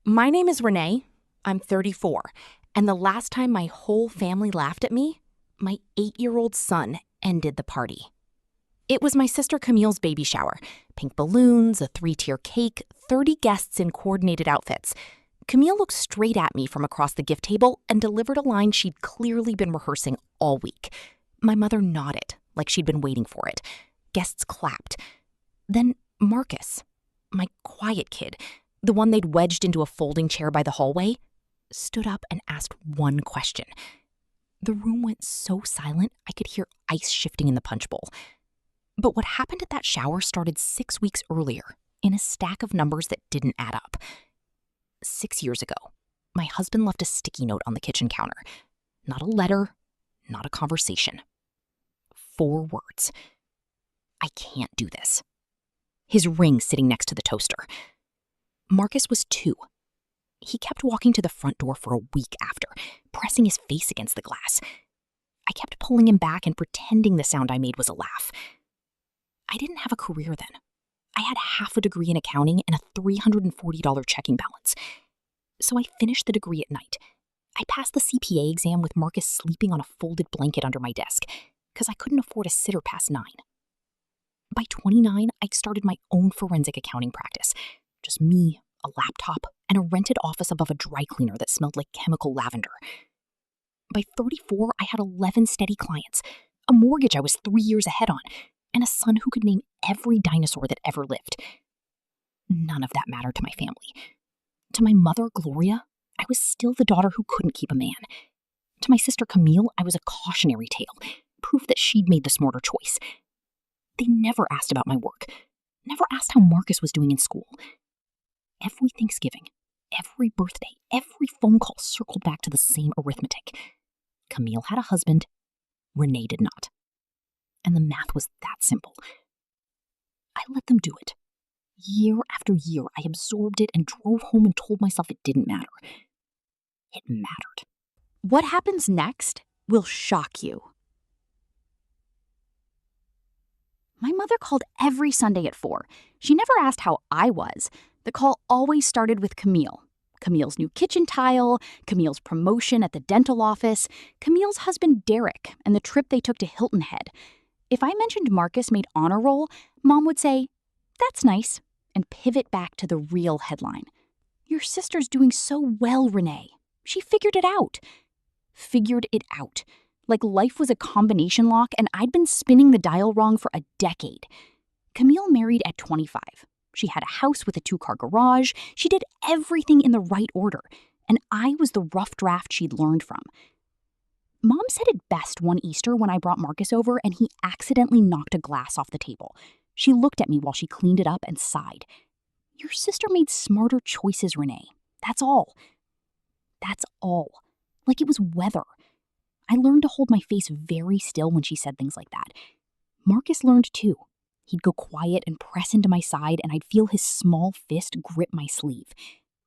My name is Renee. I'm 34. And the last time my whole family laughed at me, my 8-year-old son ended the party. It was my sister Camille's baby shower. Pink balloons, a 3-tier cake, 30 guests in coordinated outfits. Camille looked straight at me from across the gift table and delivered a line she'd clearly been rehearsing all week. My mother nodded, like she'd been waiting for it. Guests clapped. Then Marcus, my quiet kid, the one they'd wedged into a folding chair by the hallway, stood up and asked one question. The room went so silent I could hear ice shifting in the punch bowl. But what happened at that shower started 6 weeks earlier, in a stack of numbers that didn't add up. 6 years ago, my husband left a sticky note on the kitchen counter. Not a letter, not a conversation. 4 words. I can't do this. His ring sitting next to the toaster. Marcus was 2. He kept walking to the front door for a week after, pressing his face against the glass. I kept pulling him back and pretending the sound I made was a laugh. I didn't have a career then. I had half a degree in accounting and a $340 checking balance. So I finished the degree at night. I passed the CPA exam with Marcus sleeping on a folded blanket under my desk, because I couldn't afford a sitter past 9. By 29, I started my own forensic accounting practice. Just me, a laptop, and a rented office above a dry cleaner that smelled like chemical lavender. By 34, I had 11 steady clients, a mortgage I was 3 years ahead on, and a son who could name every dinosaur that ever lived. None of that mattered to my family. To my mother, Gloria, I was still the daughter who couldn't keep a man. To my sister, Camille, I was a cautionary tale, proof that she'd made the smarter choice. They never asked about my work, never asked how Marcus was doing in school. Every Thanksgiving, every birthday, every phone call circled back to the same arithmetic. Camille had a husband, Renee did not. And the math was that simple. I let them do it. Year after year, I absorbed it and drove home and told myself it didn't matter. It mattered. What happens next will shock you. My mother called every Sunday at 4. She never asked how I was. The call always started with Camille. Camille's new kitchen tile, Camille's promotion at the dental office, Camille's husband Derek, and the trip they took to Hilton Head. If I mentioned Marcus made honor roll, Mom would say, "That's nice," and pivot back to the real headline. "Your sister's doing so well, Renee. She figured it out." Figured it out. Like life was a combination lock and I'd been spinning the dial wrong for a decade. Camille married at 25. She had a house with a 2-car garage. She did everything in the right order. And I was the rough draft she'd learned from. Mom said it best one Easter when I brought Marcus over and he accidentally knocked a glass off the table. She looked at me while she cleaned it up and sighed. "Your sister made smarter choices, Renee. That's all." That's all. Like it was weather. I learned to hold my face very still when she said things like that. Marcus learned too. He'd go quiet and press into my side, and I'd feel his small fist grip my sleeve.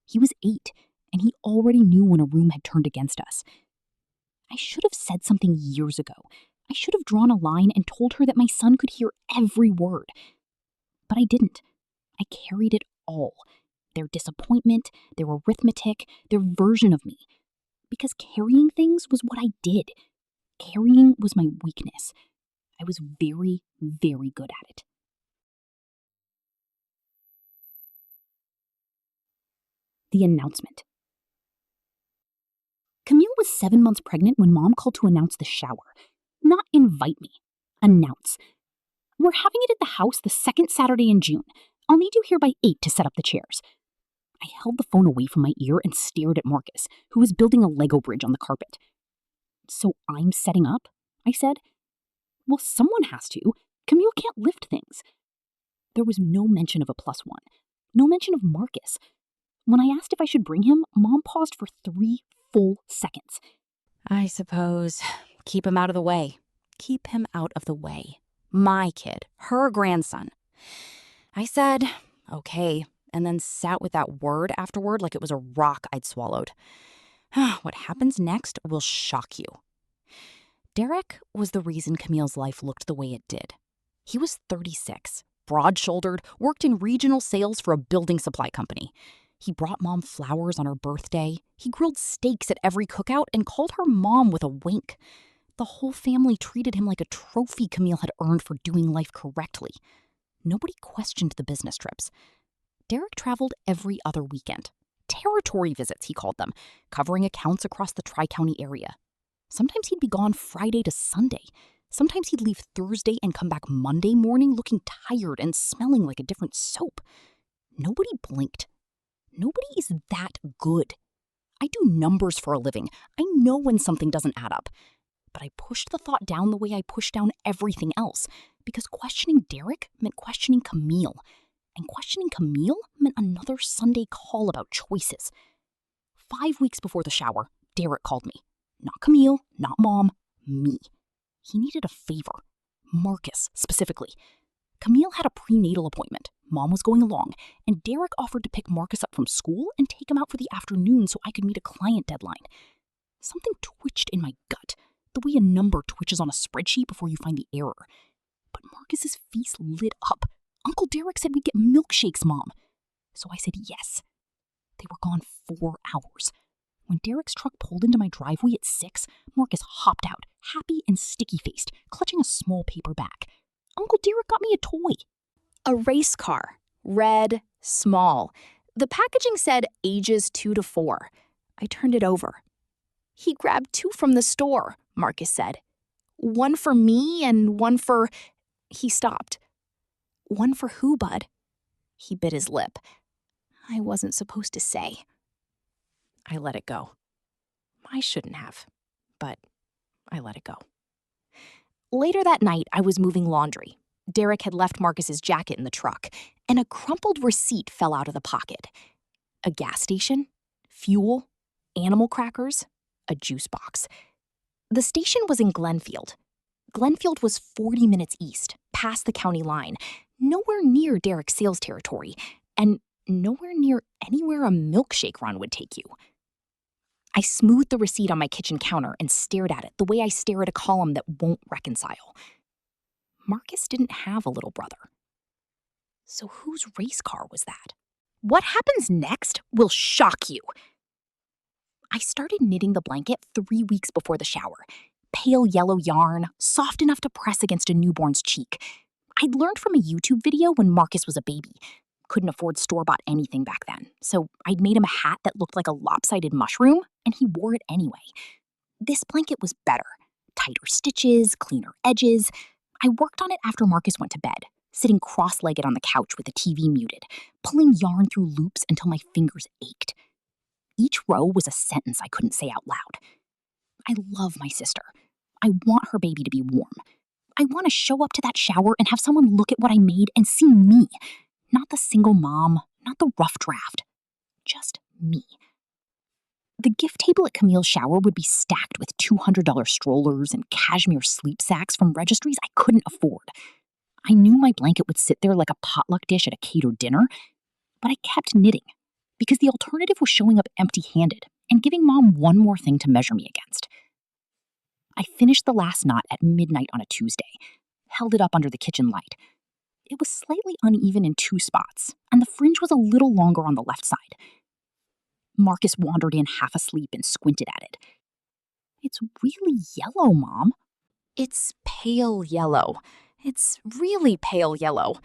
He was 8, and he already knew when a room had turned against us. I should have said something years ago. I should have drawn a line and told her that my son could hear every word. But I didn't. I carried it all. Their disappointment, their arithmetic, their version of me. Because carrying things was what I did. Carrying was my weakness. I was very, very good at it. The announcement. Camille was 7 months pregnant when Mom called to announce the shower. Not invite me. Announce. "We're having it at the house the 2nd Saturday in June. I'll need you here by 8 to set up the chairs." I held the phone away from my ear and stared at Marcus, who was building a Lego bridge on the carpet. "So I'm setting up?" I said. "Well, someone has to. Camille can't lift things." There was no mention of a +1. No mention of Marcus. When I asked if I should bring him, Mom paused for 3 full seconds. I suppose. Keep him out of the way. Keep him out of the way. My kid. Her grandson. I said, okay, and then sat with that word afterward like it was a rock I'd swallowed. What happens next will shock you. Derek was the reason Camille's life looked the way it did. He was 36, broad-shouldered, worked in regional sales for a building supply company. He brought Mom flowers on her birthday. He grilled steaks at every cookout and called her Mom with a wink. The whole family treated him like a trophy Camille had earned for doing life correctly. Nobody questioned the business trips. Derek traveled every other weekend. Territory visits, he called them, covering accounts across the Tri-County area. Sometimes he'd be gone Friday to Sunday. Sometimes he'd leave Thursday and come back Monday morning looking tired and smelling like a different soap. Nobody blinked. Nobody is that good. I do numbers for a living. I know when something doesn't add up. But I pushed the thought down the way I pushed down everything else, because questioning Derek meant questioning Camille. And questioning Camille meant another Sunday call about choices. 5 weeks before the shower, Derek called me. Not Camille, not Mom, me. He needed a favor. Marcus, specifically. Camille had a prenatal appointment. Mom was going along, and Derek offered to pick Marcus up from school and take him out for the afternoon so I could meet a client deadline. Something twitched in my gut, the way a number twitches on a spreadsheet before you find the error. But Marcus's face lit up. Uncle Derek said we'd get milkshakes, Mom. So I said yes. They were gone 4 hours. When Derek's truck pulled into my driveway at 6, Marcus hopped out, happy and sticky-faced, clutching a small paper bag. Uncle Derek got me a toy. A race car. Red, small. The packaging said ages 2 to 4. I turned it over. He grabbed 2 from the store, Marcus said. 1 for me and 1 for... He stopped. 1 for who, bud? He bit his lip. I wasn't supposed to say. I let it go. I shouldn't have, but I let it go. Later that night, I was moving laundry. Derek had left Marcus's jacket in the truck, and a crumpled receipt fell out of the pocket. A gas station, fuel, animal crackers, a juice box. The station was in Glenfield. Glenfield was 40 minutes east, past the county line, nowhere near Derek's sales territory, and nowhere near anywhere a milkshake run would take you. I smoothed the receipt on my kitchen counter and stared at it the way I stare at a column that won't reconcile. Marcus didn't have a little brother. So whose race car was that? What happens next will shock you. I started knitting the blanket 3 weeks before the shower. Pale yellow yarn, soft enough to press against a newborn's cheek. I'd learned from a YouTube video when Marcus was a baby. Couldn't afford store-bought anything back then, so I'd made him a hat that looked like a lopsided mushroom, and he wore it anyway. This blanket was better. Tighter stitches, cleaner edges. I worked on it after Marcus went to bed, sitting cross-legged on the couch with the TV muted, pulling yarn through loops until my fingers ached. Each row was a sentence I couldn't say out loud. I love my sister. I want her baby to be warm. I want to show up to that shower and have someone look at what I made and see me. Not the single mom, not the rough draft. Just me. The gift table at Camille's shower would be stacked with $200 strollers and cashmere sleep sacks from registries I couldn't afford. I knew my blanket would sit there like a potluck dish at a catered dinner, but I kept knitting because the alternative was showing up empty-handed and giving Mom one more thing to measure me against. I finished the last knot at midnight on a Tuesday, held it up under the kitchen light. It was slightly uneven in 2 spots, and the fringe was a little longer on the left side. Marcus wandered in half asleep and squinted at it. It's really yellow, Mom. It's pale yellow. It's really pale yellow.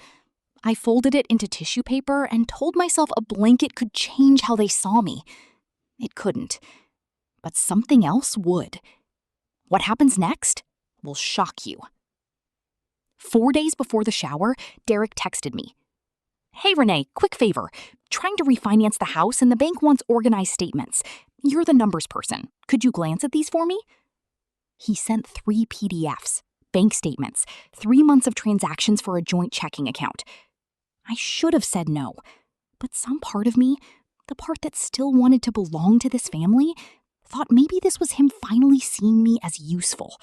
I folded it into tissue paper and told myself a blanket could change how they saw me. It couldn't, but something else would. What happens next will shock you. 4 days before the shower, Derek texted me. Hey, Renee, quick favor. Trying to refinance the house and the bank wants organized statements. You're the numbers person. Could you glance at these for me? He sent 3 PDFs, bank statements, 3 months of transactions for a joint checking account. I should have said no, but some part of me, the part that still wanted to belong to this family, thought maybe this was him finally seeing me as useful.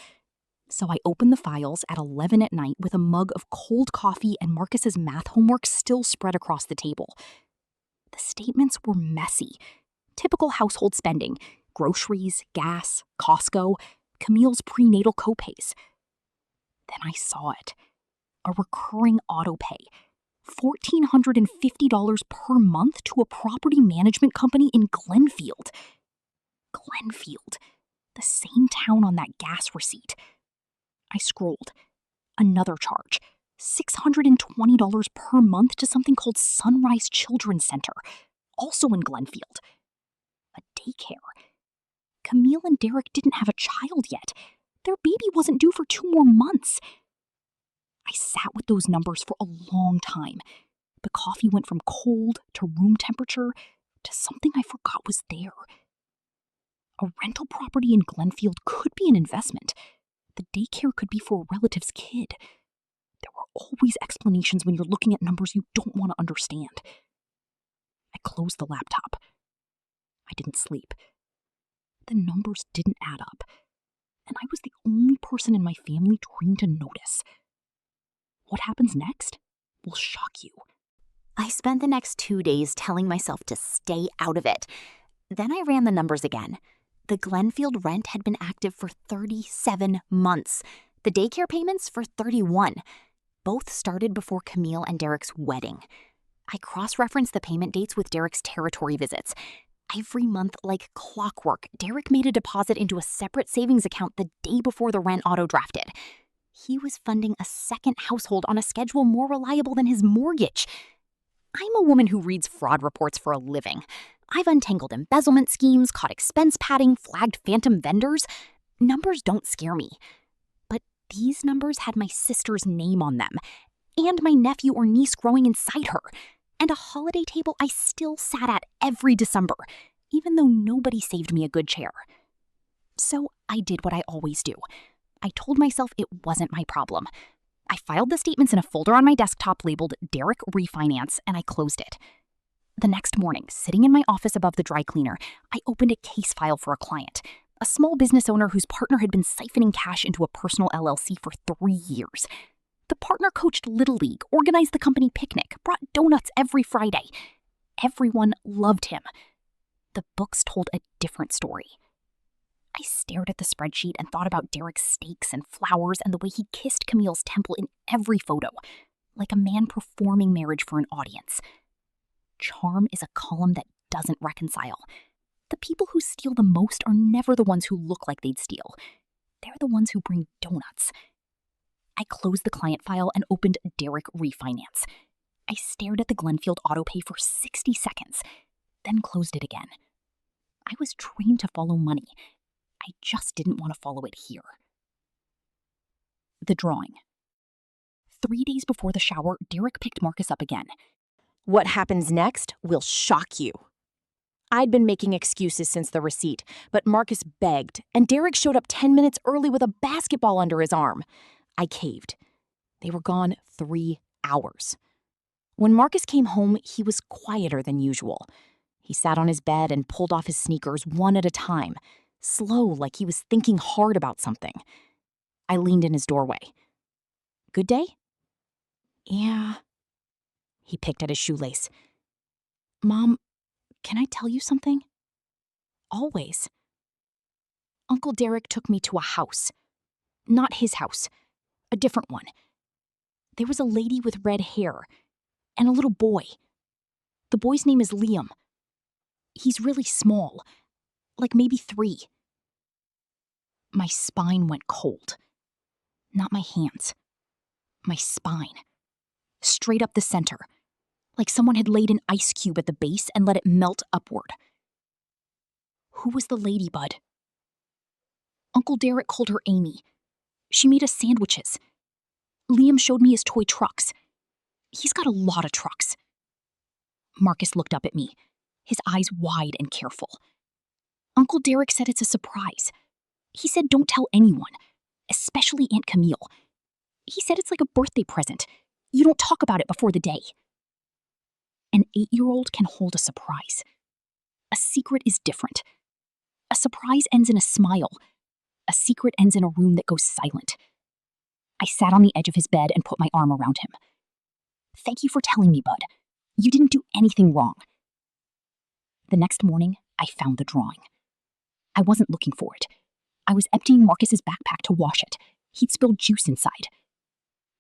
So I opened the files at 11 at night with a mug of cold coffee and Marcus's math homework still spread across the table. The statements were messy. Typical household spending, groceries, gas, Costco, Camille's prenatal copays. Then I saw it. A recurring auto pay. $1,450 per month to a property management company in Glenfield. Glenfield, the same town on that gas receipt. I scrolled. Another charge. $620 per month to something called Sunrise Children's Center, also in Glenfield. A daycare. Camille and Derek didn't have a child yet. Their baby wasn't due for 2 more months. I sat with those numbers for a long time. The coffee went from cold to room temperature to something I forgot was there. A rental property in Glenfield could be an investment. The daycare could be for a relative's kid. There were always explanations when you're looking at numbers you don't want to understand. I closed the laptop. I didn't sleep. The numbers didn't add up, and I was the only person in my family trained to notice. What happens next will shock you. I spent the next 2 days telling myself to stay out of it. Then I ran the numbers again. The Glenfield rent had been active for 37 months. The daycare payments for 31. Both started before Camille and Derek's wedding. I cross-referenced the payment dates with Derek's territory visits. Every month, like clockwork, Derek made a deposit into a separate savings account the day before the rent auto-drafted. He was funding a second household on a schedule more reliable than his mortgage. I'm a woman who reads fraud reports for a living. I've untangled embezzlement schemes, caught expense padding, flagged phantom vendors. Numbers don't scare me. But these numbers had my sister's name on them, and my nephew or niece growing inside her, and a holiday table I still sat at every December, even though nobody saved me a good chair. So I did what I always do. I told myself it wasn't my problem. I filed the statements in a folder on my desktop labeled Derek Refinance, and I closed it. The next morning, sitting in my office above the dry cleaner, I opened a case file for a client, a small business owner whose partner had been siphoning cash into a personal LLC for 3 years. The partner coached Little League, organized the company picnic, brought donuts every Friday. Everyone loved him. The books told a different story. I stared at the spreadsheet and thought about Derek's steaks and flowers and the way he kissed Camille's temple in every photo, like a man performing marriage for an audience. Charm is a column that doesn't reconcile. The people who steal the most are never the ones who look like they'd steal. They're the ones who bring donuts. I closed the client file and opened Derek Refinance. I stared at the Glenfield autopay for 60 seconds, then closed it again. I was trained to follow money. I just didn't want to follow it here. The drawing. 3 days before the shower, Derek picked Marcus up again. What happens next will shock you. I'd been making excuses since the receipt, but Marcus begged, and Derek showed up 10 minutes early with a basketball under his arm. I caved. They were gone 3 hours. When Marcus came home, he was quieter than usual. He sat on his bed and pulled off his sneakers one at a time, slow, like he was thinking hard about something. I leaned in his doorway. Good day? Yeah. He picked at his shoelace. Mom, can I tell you something? Always. Uncle Derek took me to a house. Not his house. A different one. There was a lady with red hair and a little boy. The boy's name is Liam. He's really small, like maybe 3. My spine went cold. Not my hands. My spine. Straight up the center, like someone had laid an ice cube at the base and let it melt upward. Who was the lady, Bud? Uncle Derek called her Amy. She made us sandwiches. Liam showed me his toy trucks. He's got a lot of trucks. Marcus looked up at me, his eyes wide and careful. Uncle Derek said it's a surprise. He said don't tell anyone, especially Aunt Camille. He said it's like a birthday present. You don't talk about it before the day. An 8-year-old can hold a surprise. A secret is different. A surprise ends in a smile. A secret ends in a room that goes silent. I sat on the edge of his bed and put my arm around him. Thank you for telling me, Bud. You didn't do anything wrong. The next morning, I found the drawing. I wasn't looking for it. I was emptying Marcus's backpack to wash it. He'd spilled juice inside.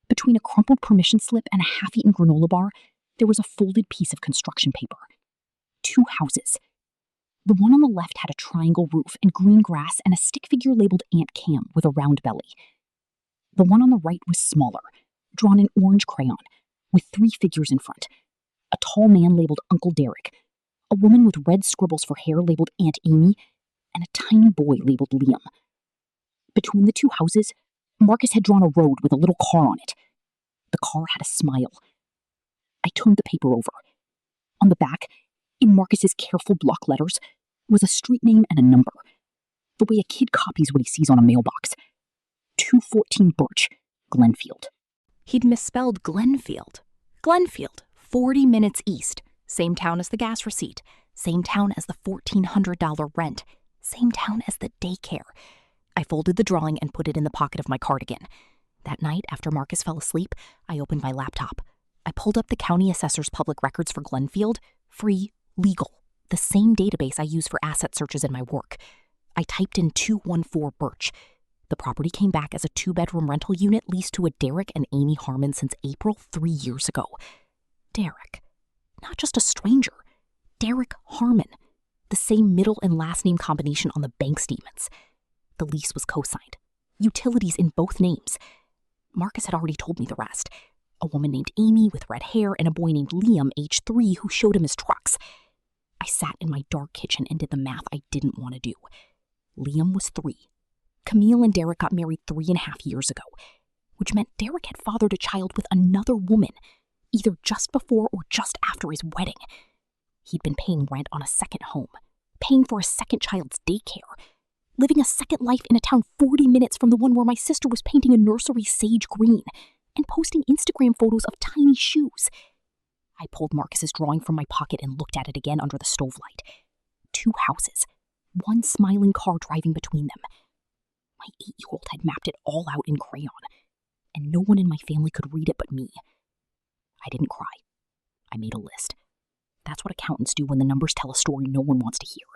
Between a crumpled permission slip and a half-eaten granola bar, there was a folded piece of construction paper. 2 houses. The one on the left had a triangle roof and green grass and a stick figure labeled Aunt Cam with a round belly. The one on the right was smaller, drawn in orange crayon, with 3 figures in front. A tall man labeled Uncle Derek, a woman with red scribbles for hair labeled Aunt Amy, and a tiny boy labeled Liam. Between the 2 houses, Marcus had drawn a road with a little car on it. The car had a smile. I turned the paper over. On the back, in Marcus's careful block letters, was a street name and a number, the way a kid copies what he sees on a mailbox. 214 Birch, Glenfield. He'd misspelled Glenfield. Glenfield, 40 minutes east. Same town as the gas receipt. Same town as the $1,400 rent. Same town as the daycare. I folded the drawing and put it in the pocket of my cardigan. That night, after Marcus fell asleep, I opened my laptop. I pulled up the county assessor's public records for Glenfield. Free, legal. The same database I use for asset searches in my work. I typed in 214 Birch. The property came back as a 2-bedroom rental unit leased to a Derek and Amy Harmon since April 3 years ago. Derek. Not just a stranger. Derek Harmon. The same middle and last name combination on the bank statements. The lease was co-signed. Utilities in both names. Marcus had already told me the rest. A woman named Amy with red hair and a boy named Liam, age 3, who showed him his trucks. I sat in my dark kitchen and did the math I didn't want to do. Liam was 3. Camille and Derek got married 3.5 years ago, which meant Derek had fathered a child with another woman, either just before or just after his wedding. He'd been paying rent on a second home, paying for a second child's daycare, living a second life in a town 40 minutes from the one where my sister was painting a nursery sage green and posting Instagram photos of tiny shoes. I pulled Marcus's drawing from my pocket and looked at it again under the stove light. 2 houses, 1 smiling car driving between them. My 8-year-old had mapped it all out in crayon, and no one in my family could read it but me. I didn't cry. I made a list. That's what accountants do when the numbers tell a story no one wants to hear.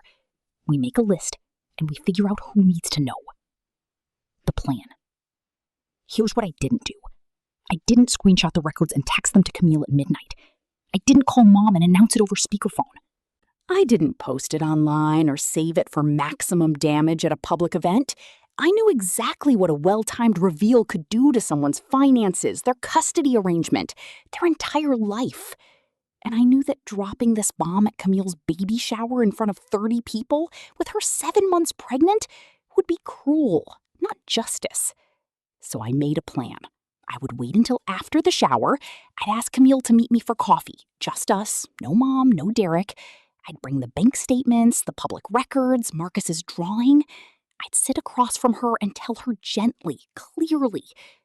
We make a list, and we figure out who needs to know. The plan. Here's what I didn't do. I didn't screenshot the records and text them to Camille at midnight. I didn't call Mom and announce it over speakerphone. I didn't post it online or save it for maximum damage at a public event. I knew exactly what a well-timed reveal could do to someone's finances, their custody arrangement, their entire life. And I knew that dropping this bomb at Camille's baby shower in front of 30 people, with her 7 months pregnant, would be cruel, not justice. So I made a plan. I would wait until after the shower. I'd ask Camille to meet me for coffee. Just us. No Mom, no Derek. I'd bring the bank statements, the public records, Marcus's drawing. I'd sit across from her and tell her gently, clearly,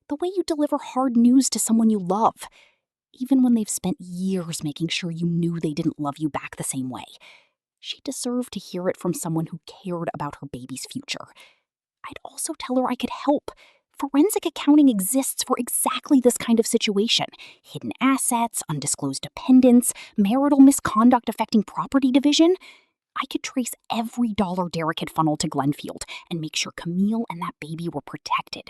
the way you deliver hard news to someone you love, even when they've spent years making sure you knew they didn't love you back the same way. She deserved to hear it from someone who cared about her baby's future. I'd also tell her I could help. Forensic accounting exists for exactly this kind of situation. Hidden assets, undisclosed dependents, marital misconduct affecting property division. I could trace every dollar Derek had funneled to Glenfield and make sure Camille and that baby were protected.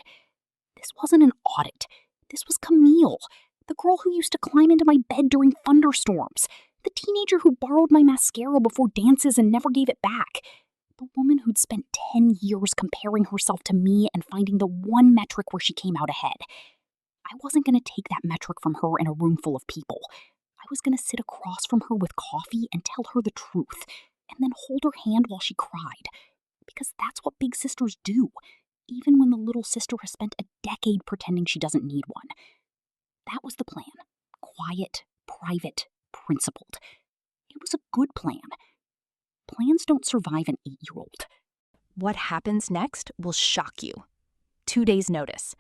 This wasn't an audit. This was Camille, the girl who used to climb into my bed during thunderstorms, the teenager who borrowed my mascara before dances and never gave it back, the woman who'd spent 10 years comparing herself to me and finding the one metric where she came out ahead. I wasn't going to take that metric from her in a room full of people. I was going to sit across from her with coffee and tell her the truth, and then hold her hand while she cried. Because that's what big sisters do, even when the little sister has spent a decade pretending she doesn't need one. That was the plan. Quiet, private, principled. It was a good plan. Plans don't survive an 8-year-old. What happens next will shock you. 2 days' notice.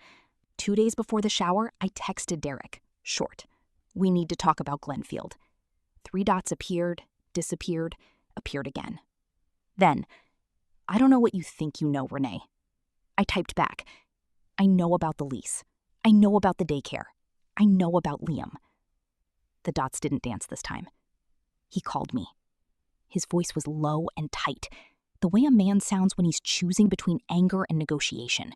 2 days before the shower, I texted Derek. Short. We need to talk about Glenfield. 3 dots appeared, disappeared, appeared again. Then, I don't know what you think you know, Renee. I typed back. I know about the lease. I know about the daycare. I know about Liam. The dots didn't dance this time. He called me. His voice was low and tight, the way a man sounds when he's choosing between anger and negotiation.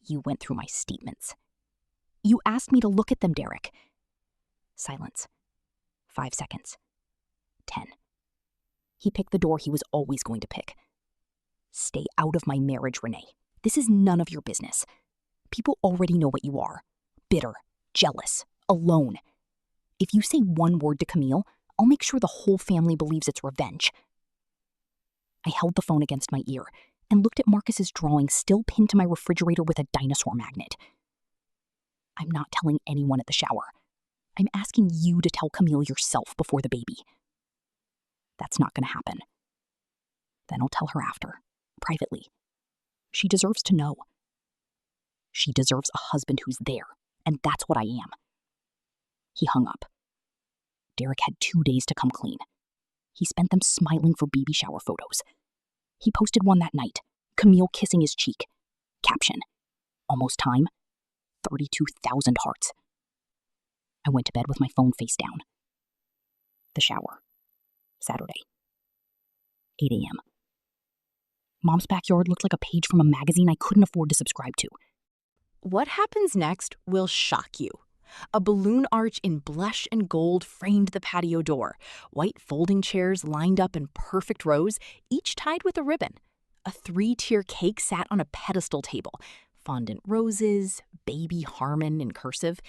You went through my statements. You asked me to look at them, Derek. Silence. 5 seconds. 10. He picked the door he was always going to pick. Stay out of my marriage, Renee. This is none of your business. People already know what you are. Bitter, jealous, alone. If you say one word to Camille, I'll make sure the whole family believes it's revenge. I held the phone against my ear and looked at Marcus's drawing still pinned to my refrigerator with a dinosaur magnet. I'm not telling anyone at the shower. I'm asking you to tell Camille yourself before the baby. That's not going to happen. Then I'll tell her after, privately. She deserves to know. She deserves a husband who's there, and that's what I am. He hung up. Derek had 2 days to come clean. He spent them smiling for baby shower photos. He posted one that night, Camille kissing his cheek. Caption, almost time, 32,000 hearts. I went to bed with my phone face down. The shower. Saturday. 8 a.m. Mom's backyard looked like a page from a magazine I couldn't afford to subscribe to. What happens next will shock you. A balloon arch in blush and gold framed the patio door. White folding chairs lined up in perfect rows, each tied with a ribbon. A 3-tier cake sat on a pedestal table. Fondant roses, baby Harmon in cursive.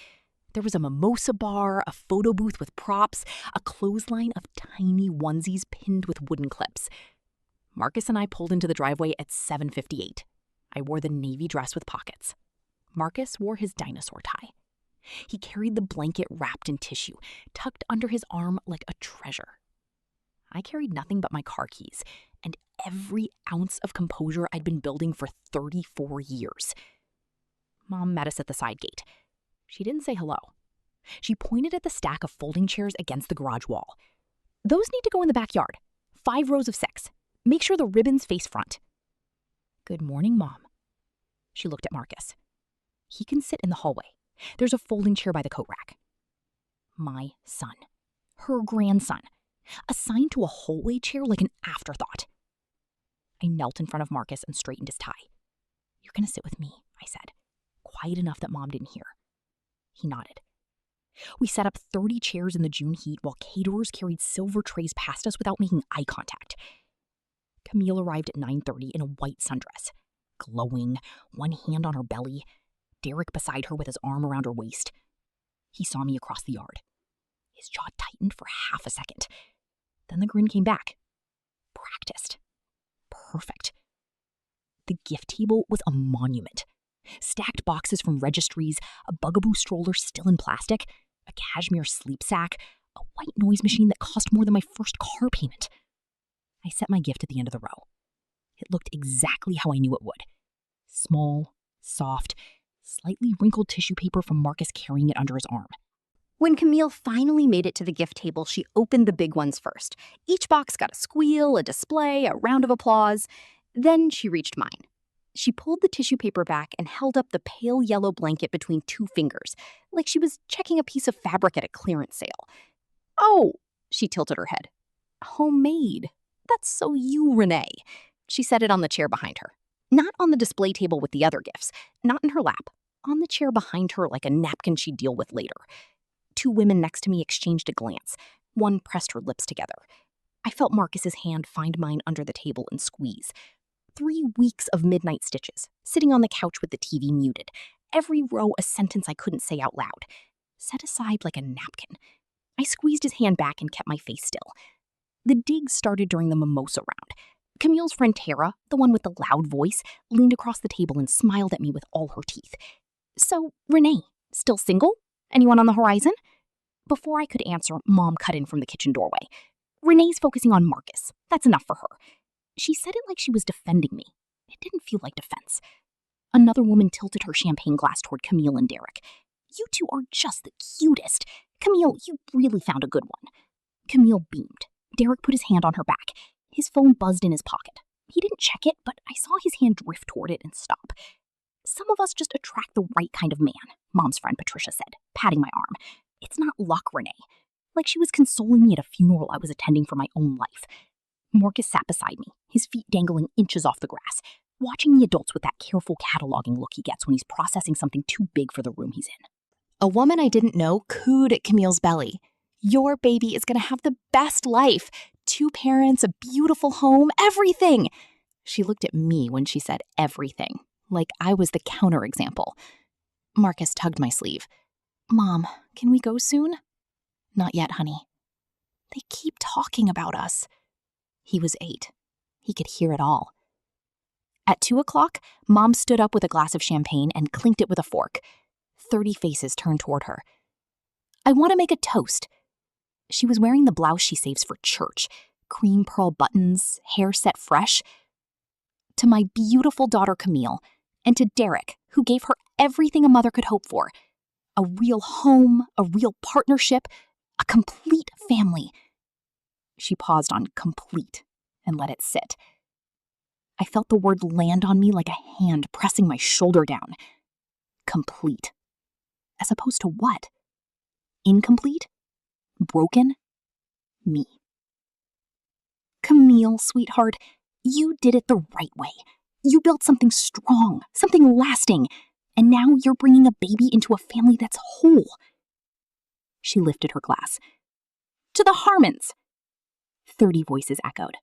There was a mimosa bar, a photo booth with props, a clothesline of tiny onesies pinned with wooden clips. Marcus and I pulled into the driveway at 7:58. I wore the navy dress with pockets. Marcus wore his dinosaur tie. He carried the blanket wrapped in tissue, tucked under his arm like a treasure. I carried nothing but my car keys and every ounce of composure I'd been building for 34 years. Mom met us at the side gate. She didn't say hello. She pointed at the stack of folding chairs against the garage wall. Those need to go in the backyard. 5 rows of 6. Make sure the ribbons face front. Good morning, Mom. She looked at Marcus. He can sit in the hallway. There's a folding chair by the coat rack. My son. Her grandson. Assigned to a hallway chair like an afterthought. I knelt in front of Marcus and straightened his tie. You're going to sit with me, I said. Quiet enough that Mom didn't hear. He nodded. We set up 30 chairs in the June heat while caterers carried silver trays past us without making eye contact. Camille arrived at 9:30 in a white sundress. Glowing, one hand on her belly, Derek beside her with his arm around her waist. He saw me across the yard. His jaw tightened for half a second. Then the grin came back. Practiced. Perfect. The gift table was a monument. Stacked boxes from registries, a bugaboo stroller still in plastic, a cashmere sleep sack, a white noise machine that cost more than my first car payment. I set my gift at the end of the row. It looked exactly how I knew it would. Small, soft, slightly wrinkled tissue paper from Marcus carrying it under his arm. When Camille finally made it to the gift table, she opened the big ones first. Each box got a squeal, a display, a round of applause. Then she reached mine. She pulled the tissue paper back and held up the pale yellow blanket between 2 fingers, like she was checking a piece of fabric at a clearance sale. Oh, she tilted her head. Homemade. That's so you, Renee. She set it on the chair behind her. Not on the display table with the other gifts, not in her lap. On the chair behind her like a napkin she'd deal with later. 2 women next to me exchanged a glance. One pressed her lips together. I felt Marcus's hand find mine under the table and squeeze. 3 weeks of midnight stitches, sitting on the couch with the TV muted. Every row a sentence I couldn't say out loud. Set aside like a napkin. I squeezed his hand back and kept my face still. The digs started during the mimosa round. Camille's friend Tara, the one with the loud voice, leaned across the table and smiled at me with all her teeth. So, Renee, still single? Anyone on the horizon? Before I could answer, Mom cut in from the kitchen doorway. Renee's focusing on Marcus. That's enough for her. She said it like she was defending me. It didn't feel like defense. Another woman tilted her champagne glass toward Camille and Derek. You two are just the cutest. Camille, you really found a good one. Camille beamed. Derek put his hand on her back. His phone buzzed in his pocket. He didn't check it, but I saw his hand drift toward it and stop. Some of us just attract the right kind of man, Mom's friend Patricia said, patting my arm. It's not luck, Renee. Like she was consoling me at a funeral I was attending for my own life. Marcus sat beside me, his feet dangling inches off the grass, watching the adults with that careful cataloging look he gets when he's processing something too big for the room he's in. A woman I didn't know cooed at Camille's belly. "Your baby is going to have the best life. 2 parents, a beautiful home, everything." She looked at me when she said everything, like I was the counterexample. Marcus tugged my sleeve. "Mom, can we go soon?" "Not yet, honey." "They keep talking about us." He was 8. He could hear it all. At 2:00, Mom stood up with a glass of champagne and clinked it with a fork. 30 faces turned toward her. "I want to make a toast." She was wearing the blouse she saves for church, cream pearl buttons, hair set fresh. "To my beautiful daughter Camille, and to Derek, who gave her everything a mother could hope for. A real home, a real partnership, a complete family." She paused on complete and let it sit. I felt the word land on me like a hand pressing my shoulder down. Complete. As opposed to what? Incomplete? Broken? Me. "Camille, sweetheart, you did it the right way. You built something strong, something lasting, and now you're bringing a baby into a family that's whole." She lifted her glass. "To the Harmons." 30 voices echoed.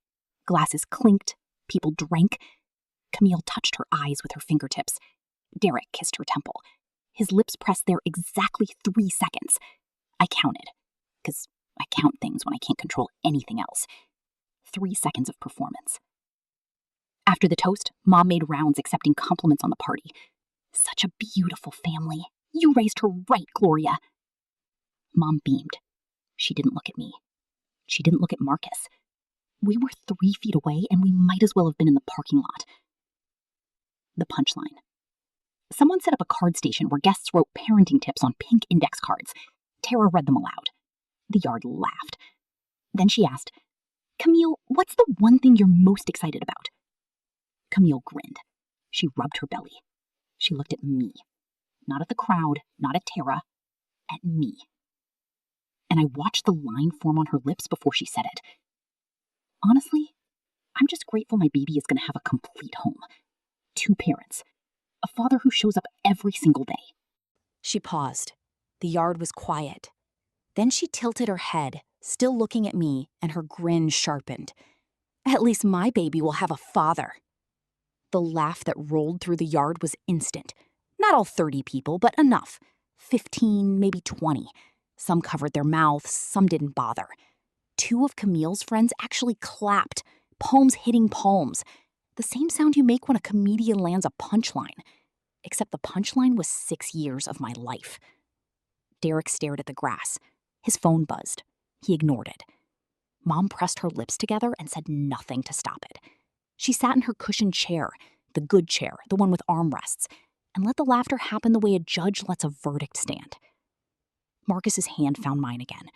Glasses clinked. People drank. Camille touched her eyes with her fingertips. Derek kissed her temple. His lips pressed there exactly 3 seconds. I counted, because I count things when I can't control anything else. 3 seconds of performance. After the toast, Mom made rounds accepting compliments on the party. "Such a beautiful family. You raised her right, Gloria." Mom beamed. She didn't look at me. She didn't look at Marcus. We were 3 feet away, and we might as well have been in the parking lot. The punchline. Someone set up a card station where guests wrote parenting tips on pink index cards. Tara read them aloud. The yard laughed. Then she asked, "Camille, what's the one thing you're most excited about?" Camille grinned. She rubbed her belly. She looked at me. Not at the crowd, not at Tara, at me. And I watched the line form on her lips before she said it. "Honestly, I'm just grateful my baby is going to have a complete home. 2 parents. A father who shows up every single day." She paused. The yard was quiet. Then she tilted her head, still looking at me, and her grin sharpened. "At least my baby will have a father." The laugh that rolled through the yard was instant. Not all 30 people, but enough. 15, maybe 20. Some covered their mouths, some didn't bother. 2 of Camille's friends actually clapped, palms hitting palms. The same sound you make when a comedian lands a punchline. Except the punchline was 6 years of my life. Derek stared at the grass. His phone buzzed. He ignored it. Mom pressed her lips together and said nothing to stop it. She sat in her cushioned chair, the good chair, the one with armrests, and let the laughter happen the way a judge lets a verdict stand. Marcus's hand found mine again.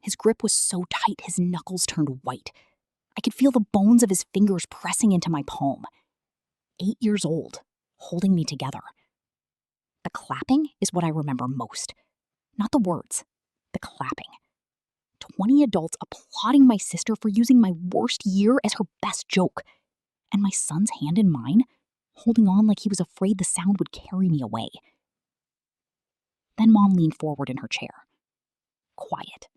His grip was so tight his knuckles turned white. I could feel the bones of his fingers pressing into my palm. 8 years old, holding me together. The clapping is what I remember most. Not the words, the clapping. 20 adults applauding my sister for using my worst year as her best joke. And my son's hand in mine, holding on like he was afraid the sound would carry me away. Then Mom leaned forward in her chair. Quiet.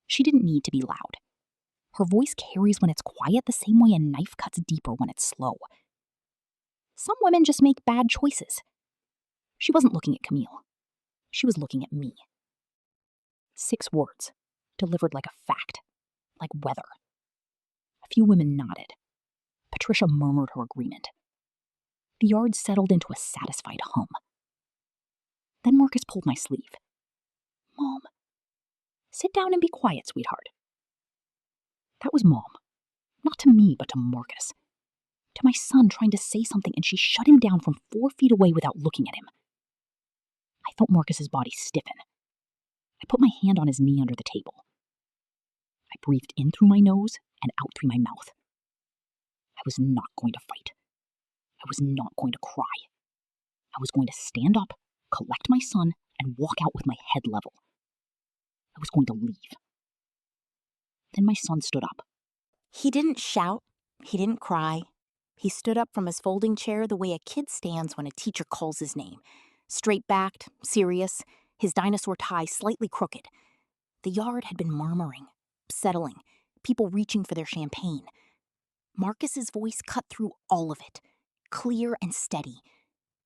She didn't need to be loud. Her voice carries when it's quiet the same way a knife cuts deeper when it's slow. Some women just make bad choices. She wasn't looking at Camille. She was looking at me. 6 words, delivered like a fact, like weather. A few women nodded. Patricia murmured her agreement. The yard settled into a satisfied hum. Then Marcus pulled my sleeve. "Mom, sit down and be quiet, sweetheart." That was Mom. Not to me, but to Marcus. To my son trying to say something, and she shut him down from 4 feet away without looking at him. I felt Marcus's body stiffen. I put my hand on his knee under the table. I breathed in through my nose and out through my mouth. I was not going to fight. I was not going to cry. I was going to stand up, collect my son, and walk out with my head level. I was going to leave. Then my son stood up. He didn't shout. He didn't cry. He stood up from his folding chair the way a kid stands when a teacher calls his name. Straight-backed, serious. his dinosaur tie slightly crooked. The yard had been murmuring, settling, people reaching for their champagne. Marcus's voice cut through all of it, clear and steady.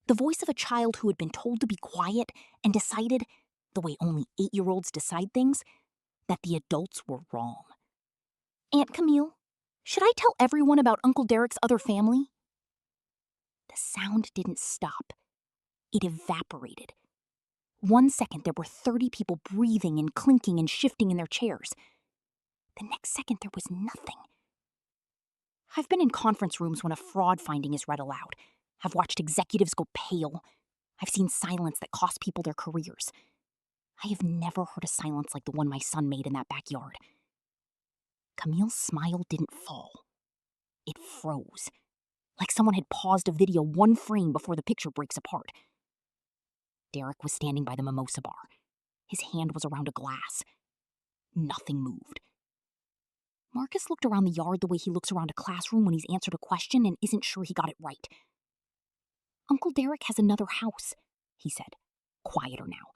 The voice of a child who had been told to be quiet and decided, the way only 8-year-olds decide things, that the adults were wrong. "Aunt Camille, should I tell everyone about Uncle Derek's other family?" The sound didn't stop. It evaporated. 1 second, there were 30 people breathing and clinking and shifting in their chairs. The next second, there was nothing. I've been in conference rooms when a fraud finding is read aloud. I've watched executives go pale. I've seen silence that cost people their careers. I have never heard a silence like the one my son made in that backyard. Camille's smile didn't fall. It froze, like someone had paused a video 1 frame before the picture breaks apart. Derek was standing by the mimosa bar. His hand was around a glass. Nothing moved. Marcus looked around the yard the way he looks around a classroom when he's answered a question and isn't sure he got it right. "Uncle Derek has another house," he said, quieter now,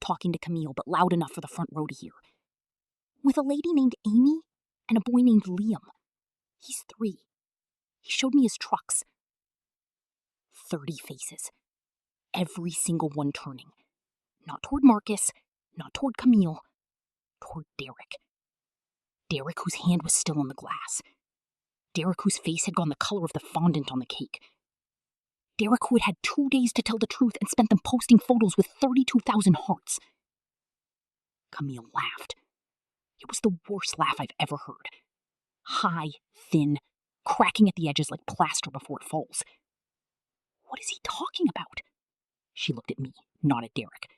talking to Camille but loud enough for the front row to hear. "With a lady named Amy and a boy named Liam. He's 3. He showed me his trucks." 30 faces. Every single one turning. Not toward Marcus, not toward Camille, toward Derek. Derek, whose hand was still on the glass. Derek, whose face had gone the color of the fondant on the cake. Derek, who had had 2 days to tell the truth and spent them posting photos with 32,000 hearts. Camille laughed. It was the worst laugh I've ever heard. High, thin, cracking at the edges like plaster before it falls. "What is he talking about?" She looked at me, not at Derek.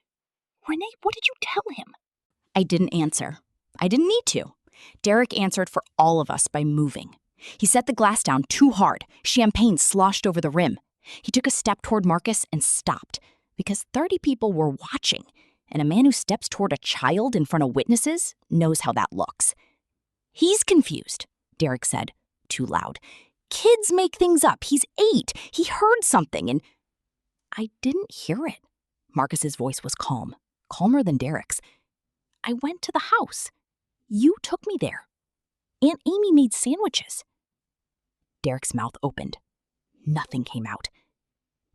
"Renee, what did you tell him?" I didn't answer. I didn't need to. Derek answered for all of us by moving. He set the glass down too hard. Champagne sloshed over the rim. He took a step toward Marcus and stopped, because 30 people were watching, and a man who steps toward a child in front of witnesses knows how that looks. "He's confused," Derek said, too loud. "Kids make things up. He's 8. He heard something, and..." I didn't hear it. Marcus's voice was calm, calmer than Derek's. "I went to the house. You took me there. Aunt Amy made sandwiches." Derek's mouth opened. Nothing came out.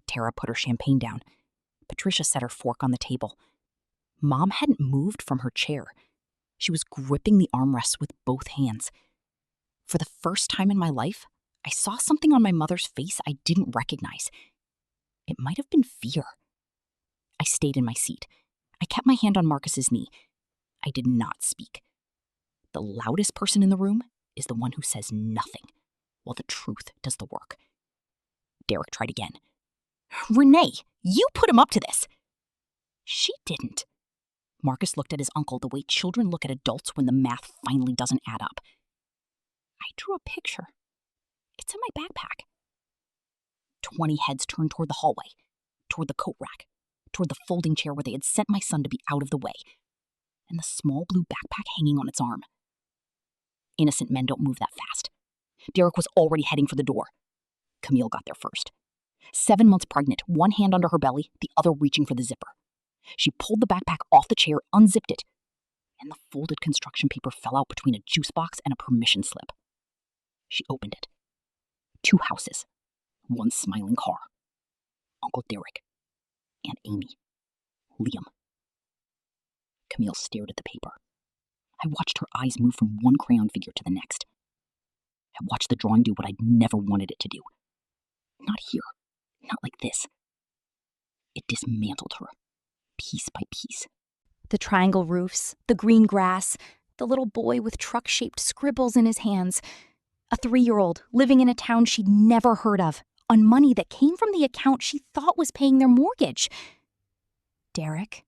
Tara put her champagne down. Patricia set her fork on the table. Mom hadn't moved from her chair. She was gripping the armrests with both hands. For the first time in my life, I saw something on my mother's face I didn't recognize. It might have been fear. I stayed in my seat. I kept my hand on Marcus's knee. I did not speak. The loudest person in the room is the one who says nothing, while the truth does the work. Derek tried again. "Renee, you put him up to this." "She didn't." Marcus looked at his uncle the way children look at adults when the math finally doesn't add up. "I drew a picture. It's in my backpack." 20 heads turned toward the hallway, toward the coat rack, toward the folding chair where they had sent my son to be out of the way, and the small blue backpack hanging on its arm. Innocent men don't move that fast. Derek was already heading for the door. Camille got there first. 7 months pregnant, one hand under her belly, the other reaching for the zipper. She pulled the backpack off the chair, unzipped it, and the folded construction paper fell out between a juice box and a permission slip. She opened it. 2 houses, 1 smiling car. Uncle Derek, Aunt Amy, Liam. Camille stared at the paper. I watched her eyes move from one crayon figure to the next. I watched the drawing do what I'd never wanted it to do. Not here. Not like this. It dismantled her, piece by piece. The triangle roofs, the green grass, the little boy with truck-shaped scribbles in his hands. A 3-year-old living in a town she'd never heard of, on money that came from the account she thought was paying their mortgage. "Derek?"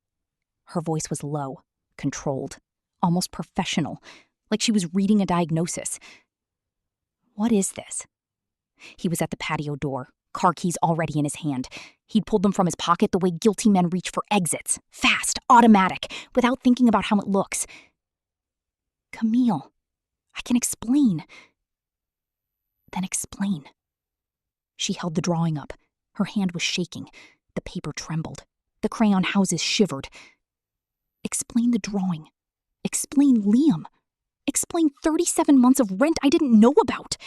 Her voice was low, controlled, almost professional, like she was reading a diagnosis. "What is this?" He was at the patio door, car keys already in his hand. He'd pulled them from his pocket the way guilty men reach for exits, fast, automatic, without thinking about how it looks. "Camille, I can explain." "Then explain." She held the drawing up. Her hand was shaking. The paper trembled. The crayon houses shivered. Explain the drawing. Explain Liam. Explain 37 months of rent I didn't know about.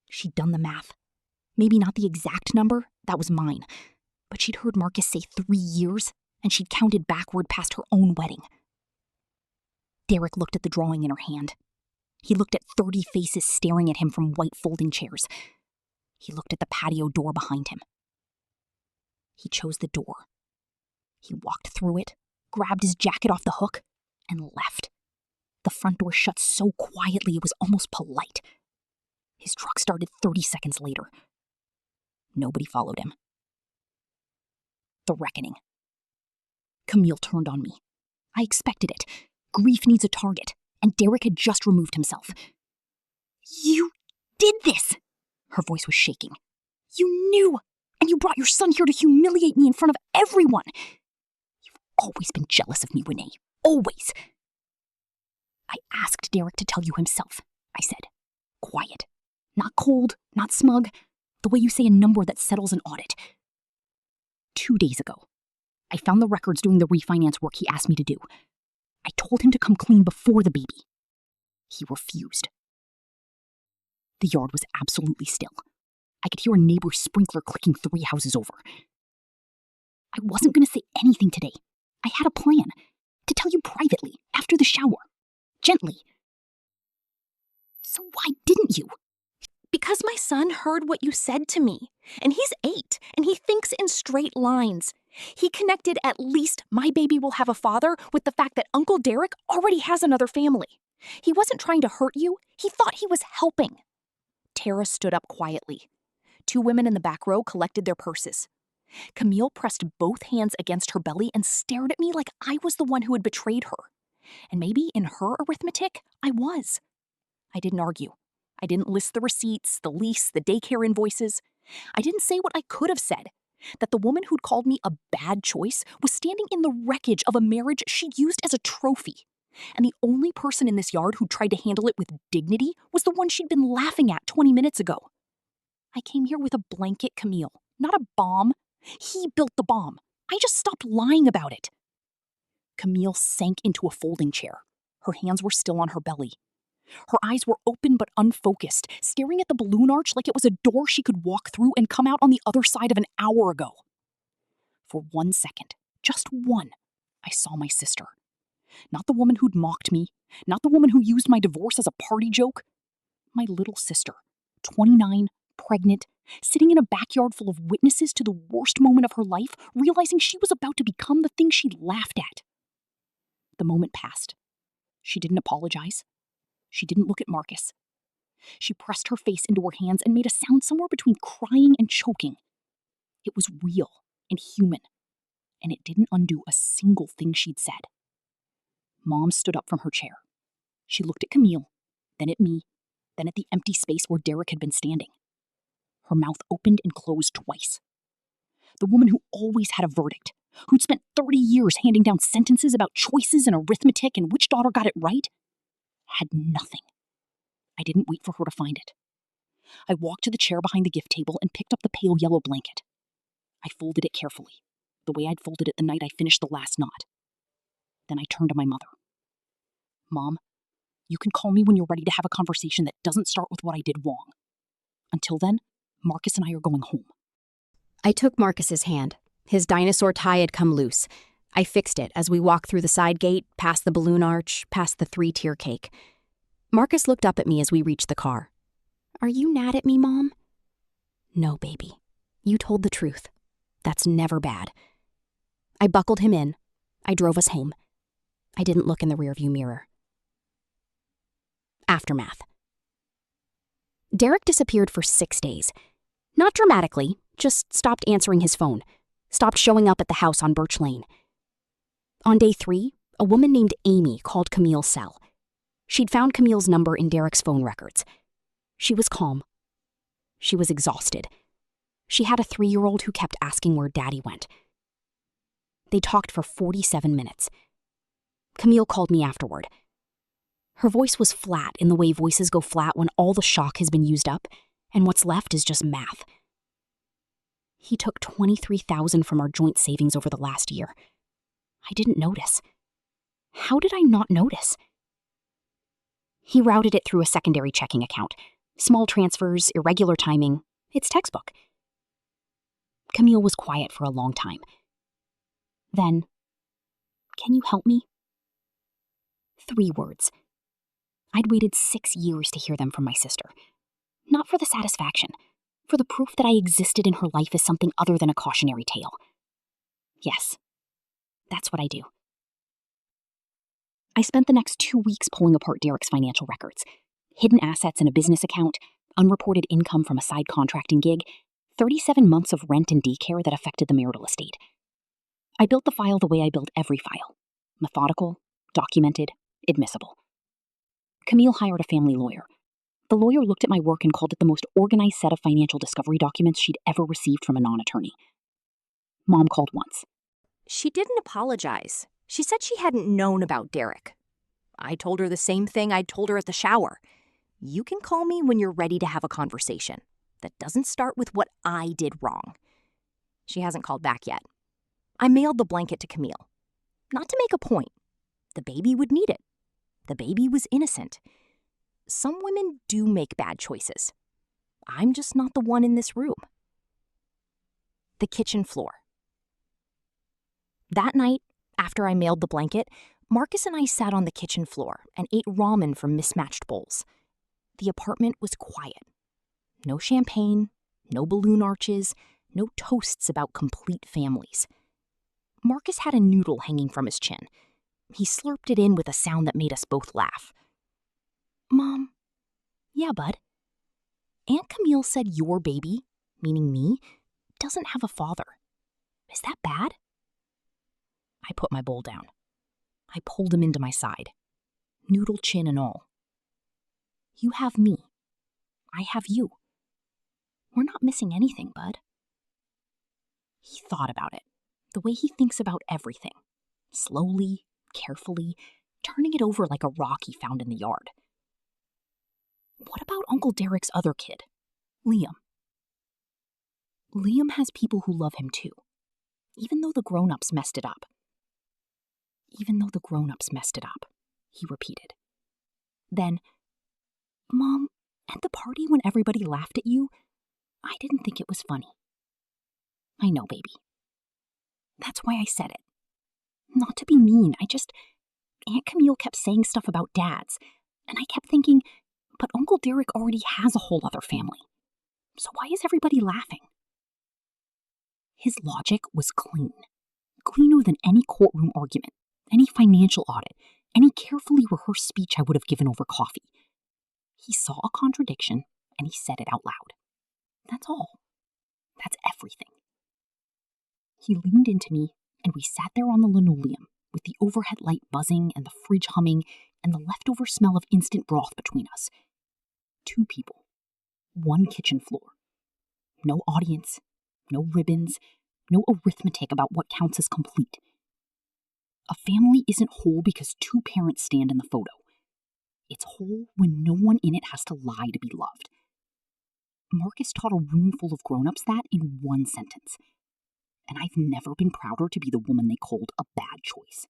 She'd done the math. Maybe not the exact number, that was mine. But she'd heard Marcus say 3 years, and she'd counted backward past her own wedding. Derek looked at the drawing in her hand. He looked at 30 faces staring at him from white folding chairs. He looked at the patio door behind him. He chose the door. He walked through it, grabbed his jacket off the hook, and left. The front door shut so quietly it was almost polite. His truck started 30 seconds later. Nobody followed him. The reckoning. Camille turned on me. I expected it. Grief needs a target, and Derek had just removed himself. You did this! Her voice was shaking. You knew, and you brought your son here to humiliate me in front of everyone. You've always been jealous of me, Renee. Always. I asked Derek to tell you himself, I said. Quiet. Not cold, not smug. The way you say a number that settles an audit. 2 days ago, I found the records doing the refinance work he asked me to do. I told him to come clean before the baby. He refused. The yard was absolutely still. I could hear a neighbor's sprinkler clicking 3 houses over. I wasn't going to say anything today. I had a plan. To tell you privately, after the shower. Gently. So why didn't you? Because my son heard what you said to me. And he's 8, and he thinks in straight lines. He connected at least my baby will have a father with the fact that Uncle Derek already has another family. He wasn't trying to hurt you. He thought he was helping. Tara stood up quietly. 2 women in the back row collected their purses. Camille pressed both hands against her belly and stared at me like I was the one who had betrayed her. And maybe in her arithmetic, I was. I didn't argue. I didn't list the receipts, the lease, the daycare invoices. I didn't say what I could have said, that the woman who'd called me a bad choice was standing in the wreckage of a marriage she'd used as a trophy. And the only person in this yard who tried to handle it with dignity was the one she'd been laughing at 20 minutes ago. I came here with a blanket, Camille, not a bomb. He built the bomb. I just stopped lying about it. Camille sank into a folding chair. Her hands were still on her belly. Her eyes were open but unfocused, staring at the balloon arch like it was a door she could walk through and come out on the other side of an hour ago. For 1 second, just one, I saw my sister. Not the woman who'd mocked me, not the woman who used my divorce as a party joke. My little sister, 29, pregnant, sitting in a backyard full of witnesses to the worst moment of her life, realizing she was about to become the thing she'd laughed at. The moment passed. She didn't apologize. She didn't look at Marcus. She pressed her face into her hands and made a sound somewhere between crying and choking. It was real and human, and it didn't undo a single thing she'd said. Mom stood up from her chair. She looked at Camille, then at me, then at the empty space where Derek had been standing. Her mouth opened and closed twice. The woman who always had a verdict, who'd spent 30 years handing down sentences about choices and arithmetic and which daughter got it right, had nothing. I didn't wait for her to find it. I walked to the chair behind the gift table and picked up the pale yellow blanket. I folded it carefully, the way I'd folded it the night I finished the last knot. Then I turned to my mother. Mom, you can call me when you're ready to have a conversation that doesn't start with what I did wrong. Until then, Marcus and I are going home. I took Marcus's hand. His dinosaur tie had come loose. I fixed it as we walked through the side gate, past the balloon arch, past the 3-tier cake. Marcus looked up at me as we reached the car. Are you mad at me, Mom? No, baby. You told the truth. That's never bad. I buckled him in. I drove us home. I didn't look in the rearview mirror. Aftermath. Derek disappeared for 6 days. Not dramatically, just stopped answering his phone. Stopped showing up at the house on Birch Lane. On day 3, a woman named Amy called Camille's cell. She'd found Camille's number in Derek's phone records. She was calm. She was exhausted. She had a 3-year-old who kept asking where Daddy went. They talked for 47 minutes. Camille called me afterward. Her voice was flat in the way voices go flat when all the shock has been used up, and what's left is just math. He took $23,000 from our joint savings over the last year. I didn't notice. How did I not notice? He routed it through a secondary checking account. Small transfers, irregular timing. It's textbook. Camille was quiet for a long time. Then, "Can you help me?" 3 words. I'd waited 6 years to hear them from my sister. Not for the satisfaction, for the proof that I existed in her life as something other than a cautionary tale. Yes, that's what I do. I spent the next 2 weeks pulling apart Derek's financial records. Hidden assets in a business account, unreported income from a side contracting gig, 37 months of rent and daycare that affected the marital estate. I built the file the way I build every file. Methodical, documented, admissible. Camille hired a family lawyer. The lawyer looked at my work and called it the most organized set of financial discovery documents she'd ever received from a non-attorney. Mom called once. She didn't apologize. She said she hadn't known about Derek. I told her the same thing I'd told her at the shower. You can call me when you're ready to have a conversation that doesn't start with what I did wrong. She hasn't called back yet. I mailed the blanket to Camille. Not to make a point. The baby would need it. The baby was innocent. Some women do make bad choices. I'm just not the one in this room. The kitchen floor. That night, after I mailed the blanket, Marcus and I sat on the kitchen floor and ate ramen from mismatched bowls. The apartment was quiet. No champagne, no balloon arches, no toasts about complete families. Marcus had a noodle hanging from his chin. He slurped it in with a sound that made us both laugh. "Mom." "Yeah, bud." "Aunt Camille said your baby, meaning me, doesn't have a father. Is that bad?" I put my bowl down. I pulled him into my side, noodle chin and all. "You have me. I have you. We're not missing anything, bud." He thought about it, the way he thinks about everything, slowly, carefully, turning it over like a rock he found in the yard. "What about Uncle Derek's other kid, Liam?" "Liam has people who love him too, even though the grown-ups messed it up." "Even though the grown-ups messed it up," he repeated. Then, "Mom, at the party when everybody laughed at you, I didn't think it was funny." "I know, baby. That's why I said it. Not to be mean, Aunt Camille kept saying stuff about dads, and I kept thinking, but Uncle Derek already has a whole other family. So why is everybody laughing?" His logic was clean. Cleaner than any courtroom argument, any financial audit, any carefully rehearsed speech I would have given over coffee. He saw a contradiction, and he said it out loud. That's all. That's everything. He leaned into me, and we sat there on the linoleum, with the overhead light buzzing and the fridge humming and the leftover smell of instant broth between us. 2 people, 1 kitchen floor. No audience, no ribbons, no arithmetic about what counts as complete. A family isn't whole because 2 parents stand in the photo. It's whole when no one in it has to lie to be loved. Marcus taught a room full of grown-ups that in 1 sentence. And I've never been prouder to be the woman they called a bad choice.